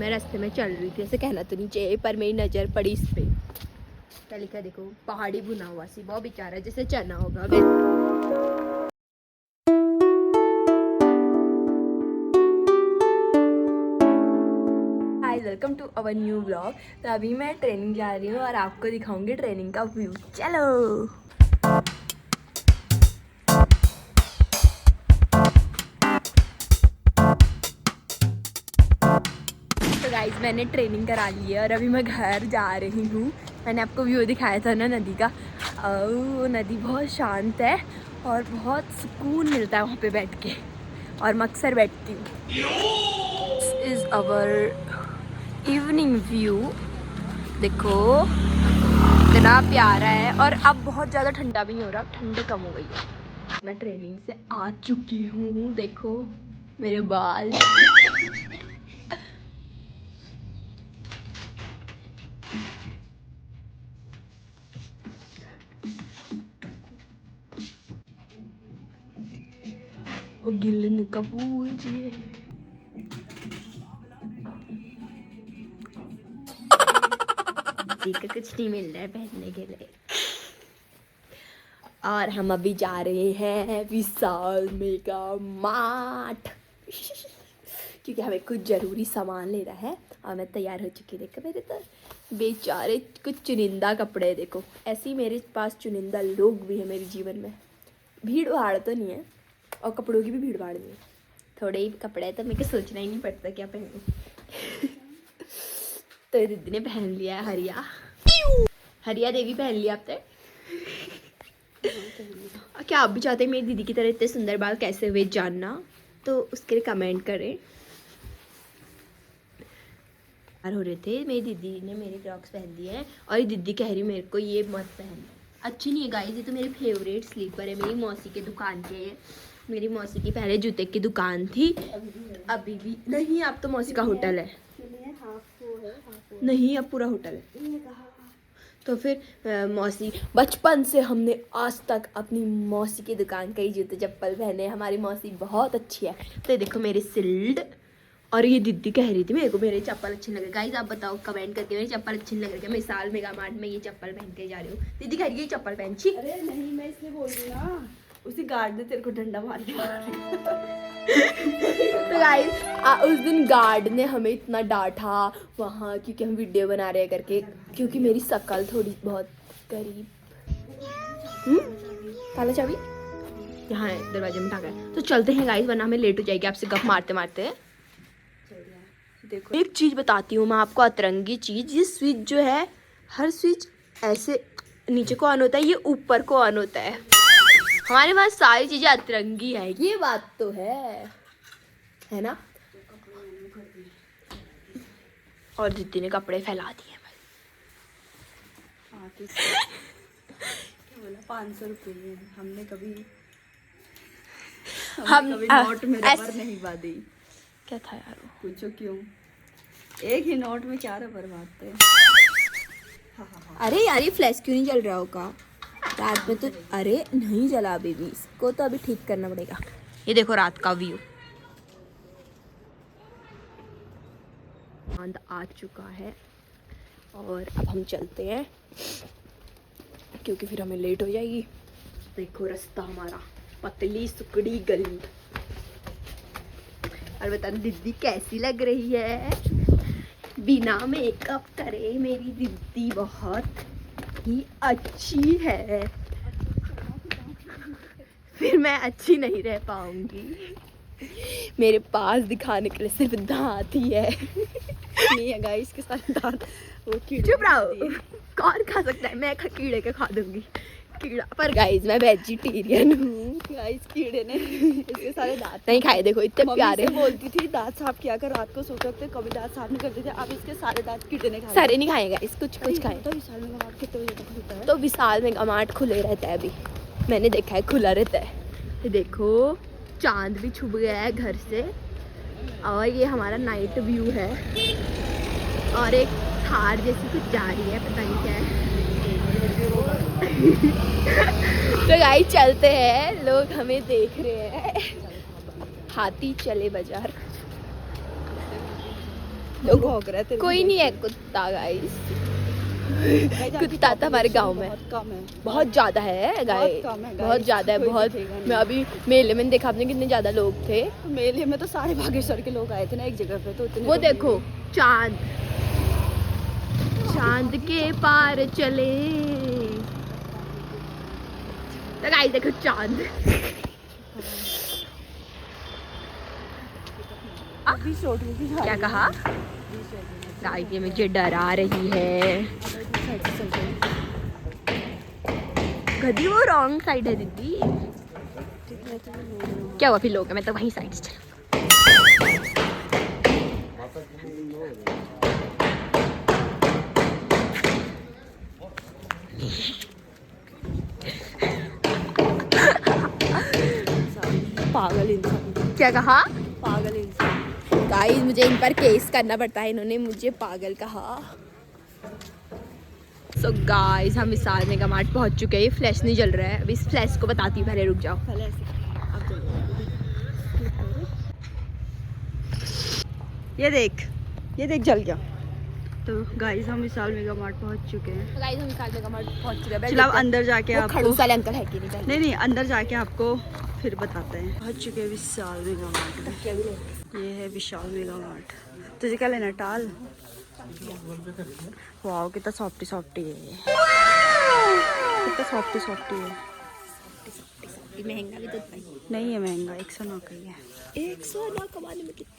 मैं रास्ते में चल रही थी, ऐसे कहना तो नहीं चाहिए, पर मेरी नज़र पड़ी इस पे। क्या लिखा देखो, पहाड़ी बुना हुआ सी, बहुत बेचारा जैसे चना होगा। Hi, welcome to our new blog. तो अभी मैं ट्रेनिंग जा रही हूँ और आपको दिखाऊंगी ट्रेनिंग का व्यू। चलो। तो गाइस, मैंने ट्रेनिंग करा ली है और अभी मैं घर जा रही हूँ। मैंने आपको व्यू दिखाया था ना नदी का। वो नदी बहुत शांत है और बहुत सुकून मिलता है वहाँ पे बैठ के, और मैं अक्सर बैठती हूँ। This is our evening view. देखो इतना प्यारा है, और अब बहुत ज़्यादा ठंडा भी नहीं हो रहा, ठंड कम हो गई है। मैं ट्रेनिंग से आ चुकी हूँ, देखो मेरे बाल। वो गिलन कपूर जी का कुछ नहीं मिल रहा है पहनने के लिए। और हम अभी जा रहे हैं विशाल मेगा मार्ट क्योंकि हमें कुछ ज़रूरी सामान लेना है। और मैं तैयार हो चुकी, देखो मेरे तो बेचारे कुछ चुनिंदा कपड़े। देखो ऐसे ही मेरे पास चुनिंदा लोग भी हैं मेरे जीवन में। भीड़ भाड़ तो नहीं है, और कपड़ों की भी भीड़ भाड़ नहीं है, थोड़े ही कपड़े हैं, तो मेरे को सोचना ही नहीं पड़ता क्या पहनूं। तो दीदी ने पहन लिया है हरिया, हरिया देवी पहन लिया आपने। क्या आप भी चाहते हैं मेरी दीदी की तरह इतने सुंदर बाल कैसे हुए जानना, तो उसके लिए कमेंट करें। हो रहे थे, मेरी दीदी ने मेरे क्रॉक्स पहन दिए हैं और ये दीदी कह रही मेरे को ये मत पहन। अच्छी नहीं है गाइस, ये तो मेरे फेवरेट स्लीपर है, मेरी मौसी के दुकान के। मेरी मौसी की पहले जूते की दुकान थी, अभी भी नहीं, अब तो मौसी का होटल है। नहीं, अब पूरा होटल है। तो फिर मौसी, बचपन से हमने आज तक अपनी मौसी की दुकान का ही जूते चप्पल पहने। हमारी मौसी बहुत अच्छी है। तो देखो मेरे सिल्ड, और ये दीदी कह रही थी मेरे को मेरे चप्पल अच्छे लग रहे। गाइस आप बताओ कमेंट करके, मेरे चप्पल अच्छे नहीं लग रहे क्या? मैं साल मेगा मार्ट में ये चप्पल पहन के जा रही हूँ। दीदी कह रही है चप्पल पहन छी। अरे नहीं, मैं इसलिए बोल रही हूँ ना, उसी गार्ड ने तेरे को डंडा मार दिया। तो गाइस उस दिन गार्ड ने हमें इतना डांटा वहाँ, क्योंकि हम वीडियो बना रहे हैं करके, क्योंकि मेरी शक्ल थोड़ी बहुत करीब। काला चाबी यहाँ है दरवाजे में ढाका। तो चलते हैं गाइस, वरना हमें लेट हो जाएगी आपसे गप मारते मारते। देखो एक चीज़ बताती हूँ मैं आपको, अतरंगी चीज़। ये स्विच जो है, हर स्विच ऐसे नीचे को ऑन होता है, ये ऊपर को ऑन होता है। हमारे पास सारी चीज़ें अतरंगी है, ये बात तो है ना। और दीदी ने कपड़े फैला दिए भाई। क्या बोला, 500 रुपये हमने कभी नोट में रबर नहीं बांधी। क्या था यार वो? पूछो क्यों, एक ही नोट में 4 रबर बांधते हैं। अरे यार ये फ्लैश क्यों नहीं जल रहा होगा रात में? तो अरे नहीं जला बेबी, इसको तो अभी ठीक करना पड़ेगा। ये देखो रात का व्यू, चांद आ चुका है और अब हम चलते हैं क्योंकि फिर हमें लेट हो जाएगी। देखो रास्ता हमारा, पतली सुकड़ी गली। और बताना दीदी कैसी लग रही है बिना मेकअप करे। मेरी दीदी बहुत ही अच्छी है, फिर मैं अच्छी नहीं रह पाऊंगी। मेरे पास दिखाने के लिए सिर्फ दांत ही है। नहीं है गाइस, के साथ दांत वो कीड़े। चुप रहो, कौन खा सकता है? मैं कीड़े के खा दूंगी कीड़ा। पर गाइस मैं वेजिटेरियन हूँ। गाइस कीड़े ने इसके सारे दांत नहीं खाए। देखो इतने प्यारे। बोलती थी दांत साफ किया कर, रात को सोते वक्त कभी दांत साफ नहीं करते थे, अब इसके सारे दांत कीड़े ने खाए। सारे नहीं खाएगा इस, कुछ कुछ खाए। तो विशाल मेगा मार्ट कितने बजे तक खुलता है? तो विशाल मेगा मार्ट खुले रहता है, अभी मैंने देखा है खुला रहता है। ये देखो चांद भी छुप गया है घर से, और ये हमारा नाइट व्यू है। और एक थार जैसी कुछ जा रही है, पता नहीं क्या है। तो गाइस चलते हैं, लोग हमें देख रहे हैं। हाथी चले बाजार। लोग भौंक रहे थे। कोई नहीं है कुत्ता गाइस, कुत्ता तो हमारे गांव में बहुत कम है, बहुत ज्यादा है गाय, बहुत कम है guys, बहुत ज्यादा है कोई बहुत। दिखेगा नहीं। मैं अभी मेले में देखा आपने कितने ज्यादा लोग थे। तो मेले में तो सारे बागेश्वर के लोग आए थे ना एक जगह पे, तो इतने वो तो देखो चांद, चांद के पार चले, तो गाइस देखो चांद। अभी शॉर्ट मूवी दिखा क्या रही कहा है। गाइस, ये मुझे डरा रही है। गधी वो रॉन्ग साइड है दीदी। क्या हुआ फिर लोग, मैं तो वहीं साइड से चला। पागल इंसान, क्या कहा पागल इंसान। गाइस, मुझे इन पर केस करना पड़ता है, इन्होंने मुझे पागल कहा। सो गाइस, हम विशाल मेगा मार्ट पहुंच चुके हैं। ये फ्लैश नहीं जल रहा है, अभी इस फ्लैश को बताती हूँ, पहले रुक जाओ। पहले ऐसे अब चलो। ये देख जल गया। तो गाइस हम विशाल मेगा मार्ट पहुंच चुके हैं। गाइस, हम विशाल मेगा मार्ट पहुंच चुके हैं। चलो अब अंदर जाके आपको, खड़ूस वाले अंकल है कि नहीं? नहीं अंदर जाके आपको फिर बताते हैं। पहुंच चुके हैं विशाल मेगा मार्ट में। ये है विशाल मेगा मार्ट। तुझे क्या लेना, टाल? वाह कितना सॉफ्टी सॉफ्टी है ये, कितना सॉफ्टी सॉफ्टी है। महंगा भी तो भाई नहीं है महंगा, 109 का ही है। 109 कमाने में कितना?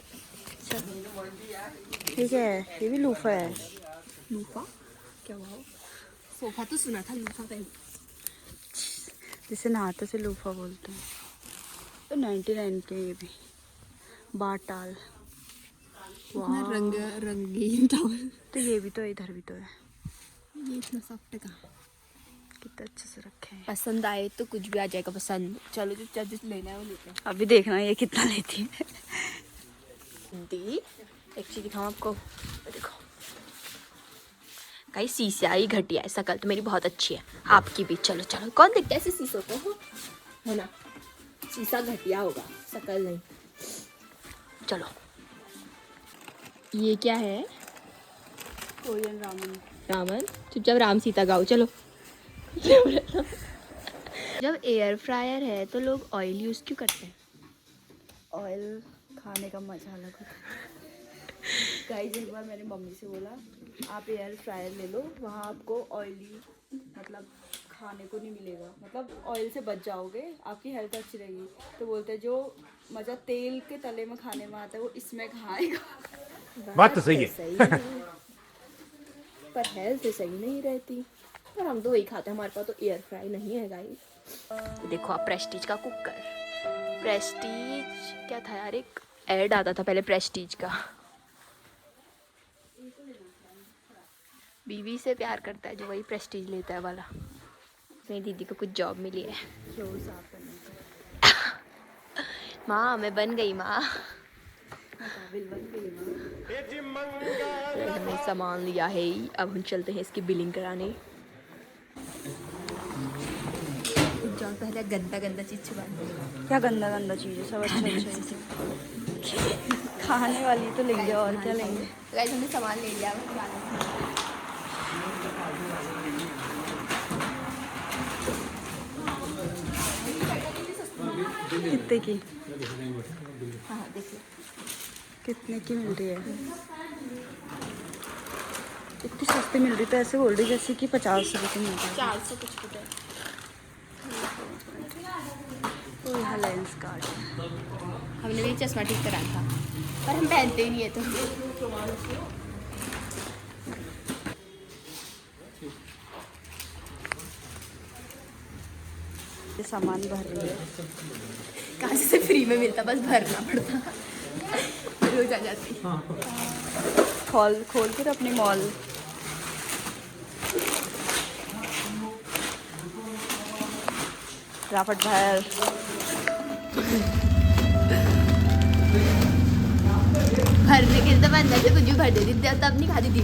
ठीक है, ये भी लूफा है। लूफा क्या हुआ? सोफा तो सुना था, लूफा पे जिसे नहाते से लूफा बोलते हैं। तो 99 के ये भी बाटाल। इतना रंगीन टॉवल। तो ये भी तो इधर भी तो है। ये इतना सॉफ्ट का कितना अच्छे से रखे हैं। पसंद आए तो कुछ भी आ जाएगा पसंद। चलो जो चार्जेस लेना है वो लेते हैं। अभी देखना ये कितना लेती है। दी एक चीज दिखाऊं आपको, देखो कहीं शीशे आई घटिया है, शकल तो मेरी बहुत अच्छी है, आपकी भी। चलो चलो, कौन देखता है ऐसे शीशों को, है ना? शीशा घटिया होगा, शकल नहीं। चलो, ये क्या है? कोरियन रामन। रामन, चुपचाप राम सीता गाओ। चलो। जब एयर फ्रायर है तो लोग ऑयल यूज क्यों करते हैं? ऑयल खाने का मजा अलग होता है। गाइस एक बार मैंने मम्मी से बोला आप एयर फ्रायर ले लो, वहाँ आपको ऑयली मतलब खाने को नहीं मिलेगा, मतलब ऑयल से बच जाओगे, आपकी हेल्थ अच्छी रहेगी। तो बोलते हैं जो मज़ा तेल के तले में खाने में आता है वो इसमें खाएगा। बात तो सही है। सही है। पर हेल्थ सही नहीं रहती, पर हम तो वही खाते हैं, हमारे पास तो एयर फ्राई नहीं है गाइस। देखो आप, प्रेस्टीज का कुकर। प्रेस्टीज क्या था यार, एक ऐड आता था पहले प्रेस्टीज का। बीवी से प्यार करता है जो वही प्रेस्टीज लेता है वाला। मेरी दीदी को कुछ जॉब मिली है। फ्लोर साफ करने का। माँ मैं बन गई माँ। काबिल बन गई माँ। हमने सामान लिया है, अब हम चलते हैं इसकी बिलिंग कराने। जान पहले गंदा गंदा चीज छुपा। क्या गंदा गंदा चीज़ है, सब अच्छा अच्छा खाने वाली तो लेंगे और क्या लेंगे। गाइस हमने सामान ले लिया है। कितने की, हाँ देखिए कितने की मिल रही है? इतनी सस्ती मिल रही, तो ऐसे बोल रही जैसे कि 50 रुपये की मिल रही है। 400 कुछ कुछ है। तो यहाँ लेंस कार्ड हमने भी चश्मा ठीक करा था, पर हम पहनते ही नहीं है तो। ये सामान भर रही है। कहाँ से फ्री में मिलता, बस भरना पड़ता। रोज आ जाती। खोल फिर अपनी मॉल। राफट भर भरने के लिए तो मैं अंदर से कुछ भी भर देती थी, तब नहीं खाती थी।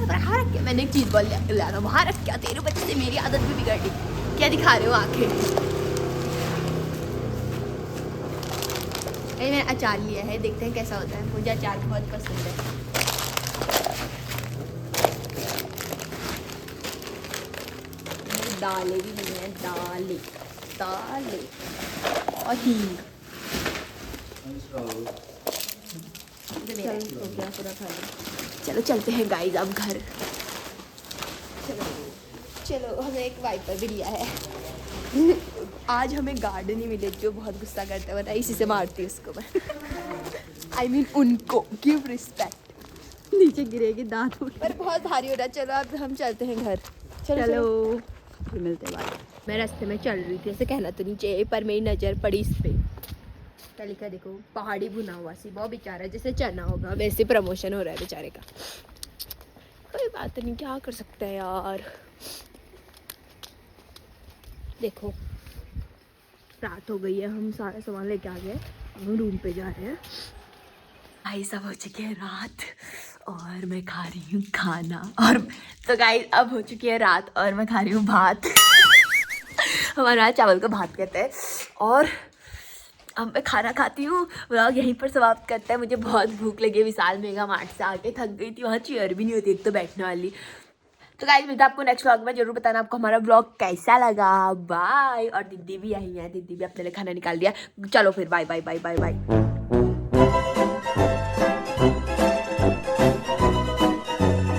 रखा रख के मैंने एक चीज बोल लिया, वहाँ रख क्या, तेरे बच्चे से मेरी आदत भी बिगड़ गई। क्या दिखा रहे हो आंखें? मैंने अचार लिया है, देखते हैं कैसा होता है। मुझे अचार बहुत पसंद है। दालें भी नहीं है, दालें दालें और हींग। हो गया पूरा खाना। चलो चलते हैं गाइस अब घर। चलो चलो, हमें एक वाइपर भी लिया है। आज हमें गार्ड नहीं मिले जो बहुत गुस्सा करते हैं, वरना इसी से मारती हूँ उसको मैं। I mean उनको गिव रिस्पेक्ट। नीचे गिरेगी दांत उठ। पर बहुत भारी हो रहा है। चलो अब हम चलते हैं घर। चलो फिर मिलते हैं बाद। मैं रास्ते में चल रही थी, ऐसे कहना तो नहीं चाहिए, पर मेरी नज़र पड़ी इस पे। क्या लिखा देखो, पहाड़ी भुना हुआ सी। बहुत बेचारा जैसे चना होगा वैसे प्रमोशन हो रहा है बेचारे का। कोई बात नहीं, क्या कर सकते हैं यार। देखो रात हो गई है, हम सारा सामान लेके आ गए, हम रूम पे जा रहे हैं। गाइस अब हो चुकी है रात और मैं खा रही हूँ खाना। और तो गाइस अब हो चुकी है रात और मैं खा रही हूँ भात। हमारे यहाँ चावल का भात कहते हैं। और अब मैं खाना खाती हूँ, व्लॉग यहीं पर समाप्त करते हैं। मुझे बहुत भूख लगी है, विशाल मेगा मार्ट से आके थक गई थी, वहाँ चेयर भी नहीं होती एक तो बैठने वाली। तो गाइस मिलता है आपको नेक्स्ट व्लॉग में। जरूर बताना आपको हमारा व्लॉग कैसा लगा। बाय। और दीदी भी आई है, दीदी भी अपने लिए खाना निकाल दिया। चलो फिर bye bye bye bye bye.